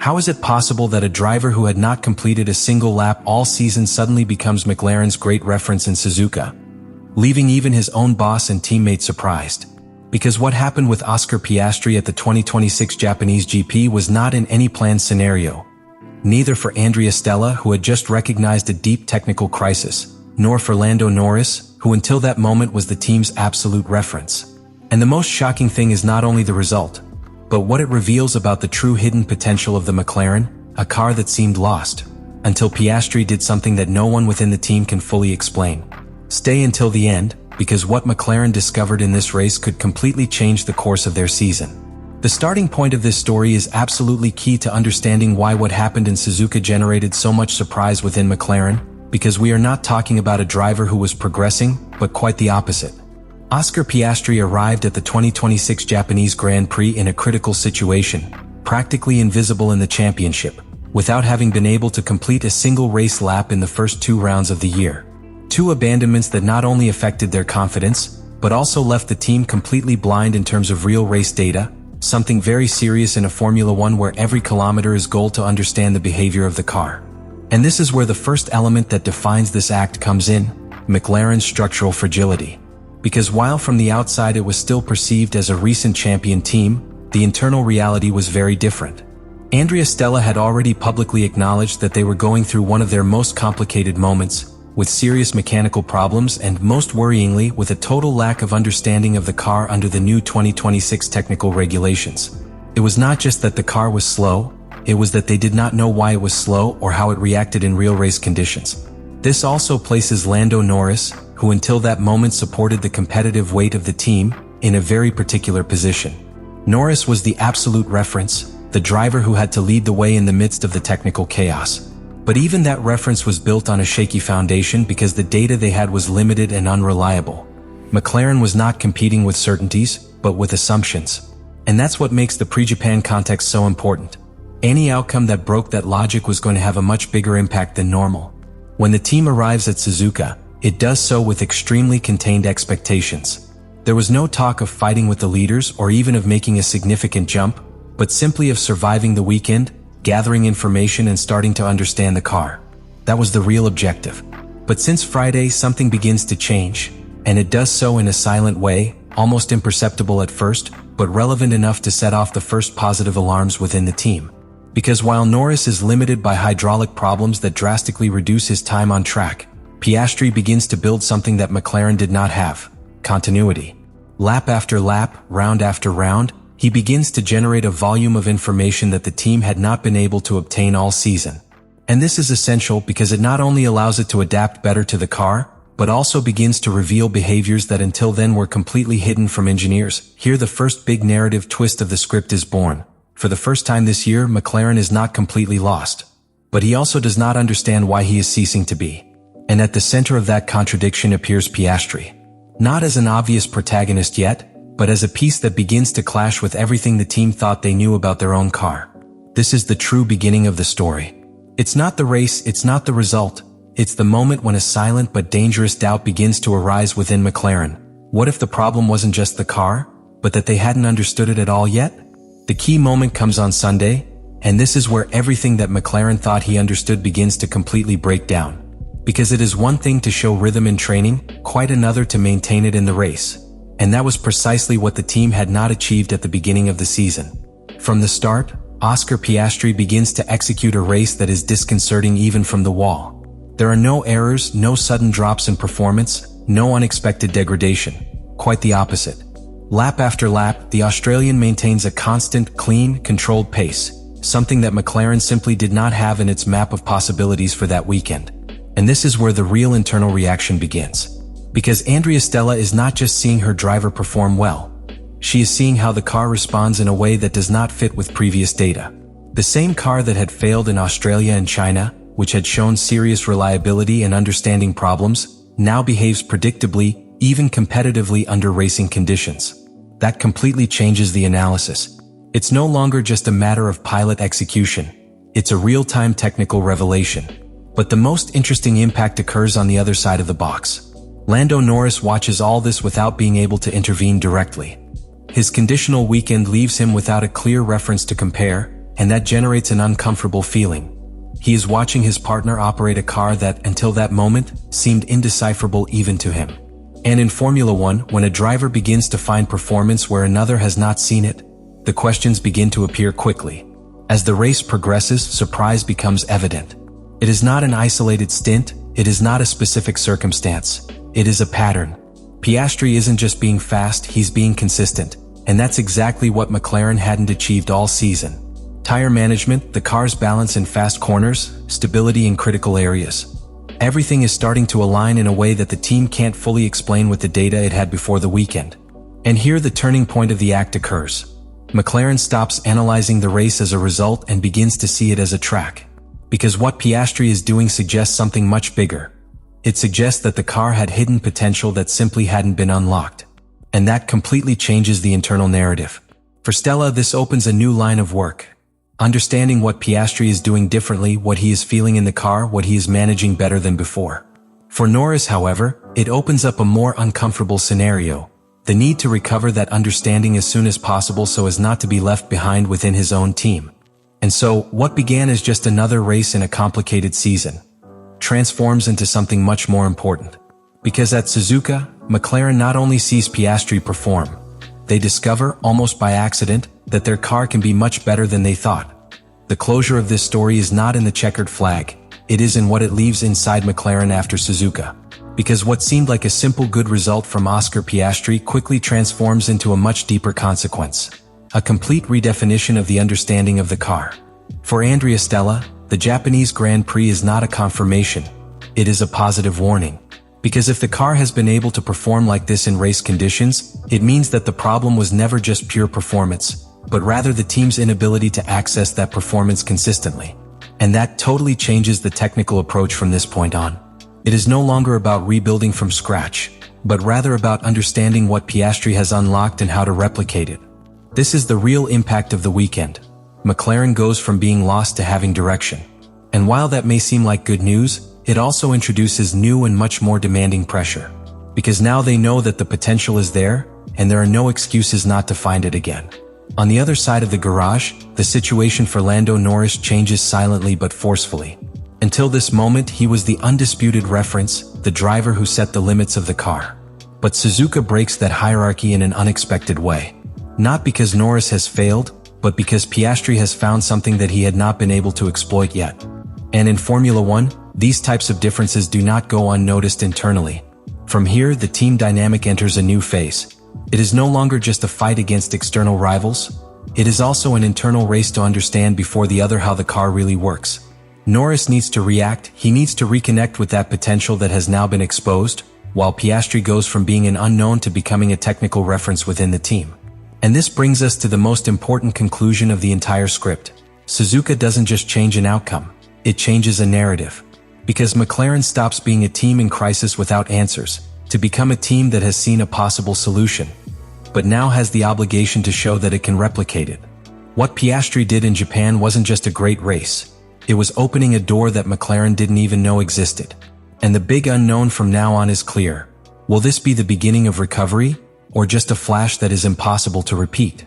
How is it possible that a driver who had not completed a single lap all season suddenly becomes McLaren's great reference in Suzuka, leaving even his own boss and teammate surprised? Because what happened with Oscar Piastri at the 2026 Japanese GP was not in any planned scenario. Neither for Andrea Stella, who had just recognized a deep technical crisis, nor for Lando Norris, who until that moment was the team's absolute reference. And the most shocking thing is not only the result, but what it reveals about the true hidden potential of the McLaren, a car that seemed lost, until Piastri did something that no one within the team can fully explain. Stay until the end, because what McLaren discovered in this race could completely change the course of their season. The starting point of this story is absolutely key to understanding why what happened in Suzuka generated so much surprise within McLaren, because we are not talking about a driver who was progressing, but quite the opposite. Oscar Piastri arrived at the 2026 Japanese Grand Prix in a critical situation, practically invisible in the championship, without having been able to complete a single race lap in the first 2 rounds of the year. 2 abandonments that not only affected their confidence, but also left the team completely blind in terms of real race data, something very serious in a Formula 1 where every kilometer is gold to understand the behavior of the car. And this is where the first element that defines this act comes in, McLaren's structural fragility. Because while from the outside it was still perceived as a recent champion team, the internal reality was very different. Andrea Stella had already publicly acknowledged that they were going through one of their most complicated moments, with serious mechanical problems and, most worryingly, with a total lack of understanding of the car under the new 2026 technical regulations. It was not just that the car was slow, it was that they did not know why it was slow or how it reacted in real race conditions. This also places Lando Norris, who until that moment supported the competitive weight of the team, in a very particular position. Norris was the absolute reference, the driver who had to lead the way in the midst of the technical chaos. But even that reference was built on a shaky foundation because the data they had was limited and unreliable. McLaren was not competing with certainties, but with assumptions. And that's what makes the pre-Japan context so important. Any outcome that broke that logic was going to have a much bigger impact than normal. When the team arrives at Suzuka, it does so with extremely contained expectations. There was no talk of fighting with the leaders or even of making a significant jump, but simply of surviving the weekend, gathering information and starting to understand the car. That was the real objective. But since Friday, something begins to change, and it does so in a silent way, almost imperceptible at first, but relevant enough to set off the first positive alarms within the team. Because while Norris is limited by hydraulic problems that drastically reduce his time on track, Piastri begins to build something that McLaren did not have: continuity. Lap after lap, round after round, he begins to generate a volume of information that the team had not been able to obtain all season. And this is essential because it not only allows it to adapt better to the car, but also begins to reveal behaviors that until then were completely hidden from engineers. Here the first big narrative twist of the script is born. For the first time this year, McLaren is not completely lost. But he also does not understand why he is ceasing to be. And at the center of that contradiction appears Piastri. Not as an obvious protagonist yet, but as a piece that begins to clash with everything the team thought they knew about their own car. This is the true beginning of the story. It's not the race, it's not the result. It's the moment when a silent but dangerous doubt begins to arise within McLaren. What if the problem wasn't just the car, but that they hadn't understood it at all yet? The key moment comes on Sunday, and this is where everything that McLaren thought he understood begins to completely break down. Because it is one thing to show rhythm in training, quite another to maintain it in the race. And that was precisely what the team had not achieved at the beginning of the season. From the start, Oscar Piastri begins to execute a race that is disconcerting even from the wall. There are no errors, no sudden drops in performance, no unexpected degradation. Quite the opposite. Lap after lap, the Australian maintains a constant, clean, controlled pace, something that McLaren simply did not have in its map of possibilities for that weekend. And this is where the real internal reaction begins. Because Andrea Stella is not just seeing her driver perform well. She is seeing how the car responds in a way that does not fit with previous data. The same car that had failed in Australia and China, which had shown serious reliability and understanding problems, now behaves predictably, even competitively under racing conditions. That completely changes the analysis. It's no longer just a matter of pilot execution. It's a real-time technical revelation. But the most interesting impact occurs on the other side of the box. Lando Norris watches all this without being able to intervene directly. His conditional weekend leaves him without a clear reference to compare, and that generates an uncomfortable feeling. He is watching his partner operate a car that, until that moment, seemed indecipherable even to him. And in Formula One, when a driver begins to find performance where another has not seen it, the questions begin to appear quickly. As the race progresses, surprise becomes evident. It is not an isolated stint, it is not a specific circumstance, it is a pattern. Piastri isn't just being fast, he's being consistent, and that's exactly what McLaren hadn't achieved all season. Tire management, the car's balance in fast corners, stability in critical areas. Everything is starting to align in a way that the team can't fully explain with the data it had before the weekend. And here the turning point of the act occurs. McLaren stops analyzing the race as a result and begins to see it as a track. Because what Piastri is doing suggests something much bigger. It suggests that the car had hidden potential that simply hadn't been unlocked. And that completely changes the internal narrative. For Stella, this opens a new line of work. Understanding what Piastri is doing differently, what he is feeling in the car, what he is managing better than before. For Norris, however, it opens up a more uncomfortable scenario. The need to recover that understanding as soon as possible so as not to be left behind within his own team. And so, what began as just another race in a complicated season transforms into something much more important. Because at Suzuka, McLaren not only sees Piastri perform, they discover, almost by accident, that their car can be much better than they thought. The closure of this story is not in the checkered flag, it is in what it leaves inside McLaren after Suzuka. Because what seemed like a simple good result from Oscar Piastri quickly transforms into a much deeper consequence. A complete redefinition of the understanding of the car. For Andrea Stella, the Japanese Grand Prix is not a confirmation, it is a positive warning. Because if the car has been able to perform like this in race conditions, it means that the problem was never just pure performance, but rather the team's inability to access that performance consistently. And that totally changes the technical approach from this point on. It is no longer about rebuilding from scratch, but rather about understanding what Piastri has unlocked and how to replicate it. This is the real impact of the weekend. McLaren goes from being lost to having direction. And while that may seem like good news, it also introduces new and much more demanding pressure. Because now they know that the potential is there, and there are no excuses not to find it again. On the other side of the garage, the situation for Lando Norris changes silently but forcefully. Until this moment, he was the undisputed reference, the driver who set the limits of the car. But Suzuka breaks that hierarchy in an unexpected way. Not because Norris has failed, but because Piastri has found something that he had not been able to exploit yet. And in Formula One, these types of differences do not go unnoticed internally. From here, the team dynamic enters a new phase. It is no longer just a fight against external rivals. It is also an internal race to understand before the other how the car really works. Norris needs to react, he needs to reconnect with that potential that has now been exposed, while Piastri goes from being an unknown to becoming a technical reference within the team. And this brings us to the most important conclusion of the entire script. Suzuka doesn't just change an outcome, it changes a narrative. Because McLaren stops being a team in crisis without answers, to become a team that has seen a possible solution, but now has the obligation to show that it can replicate it. What Piastri did in Japan wasn't just a great race, it was opening a door that McLaren didn't even know existed. And the big unknown from now on is clear. Will this be the beginning of recovery, or just a flash that is impossible to repeat?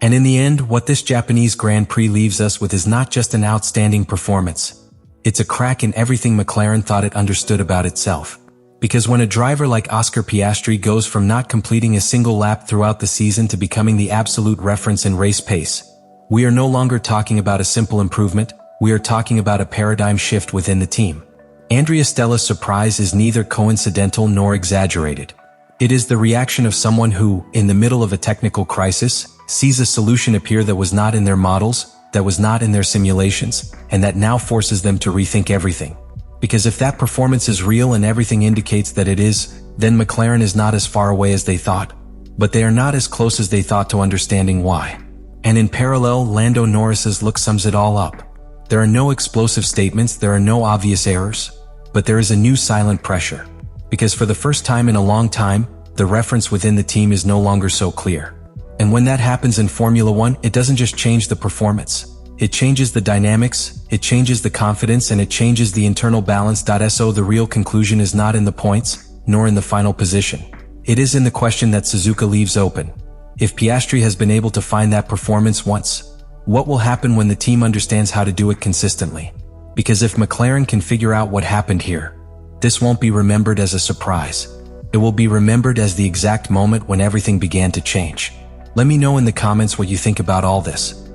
And in the end, what this Japanese Grand Prix leaves us with is not just an outstanding performance. It's a crack in everything McLaren thought it understood about itself. Because when a driver like Oscar Piastri goes from not completing a single lap throughout the season to becoming the absolute reference in race pace, we are no longer talking about a simple improvement, we are talking about a paradigm shift within the team. Andrea Stella's surprise is neither coincidental nor exaggerated. It is the reaction of someone who, in the middle of a technical crisis, sees a solution appear that was not in their models, that was not in their simulations, and that now forces them to rethink everything. Because if that performance is real and everything indicates that it is, then McLaren is not as far away as they thought. But they are not as close as they thought to understanding why. And in parallel, Lando Norris's look sums it all up. There are no explosive statements, there are no obvious errors, but there is a new silent pressure. Because for the first time in a long time, the reference within the team is no longer so clear. And when that happens in Formula One, it doesn't just change the performance. It changes the dynamics, it changes the confidence, and it changes the internal balance. So the real conclusion is not in the points, nor in the final position. It is in the question that Suzuka leaves open. If Piastri has been able to find that performance once, What will happen when the team understands how to do it consistently? Because if McLaren can figure out what happened here, this won't be remembered as a surprise. It will be remembered as the exact moment when everything began to change. Let me know in the comments what you think about all this.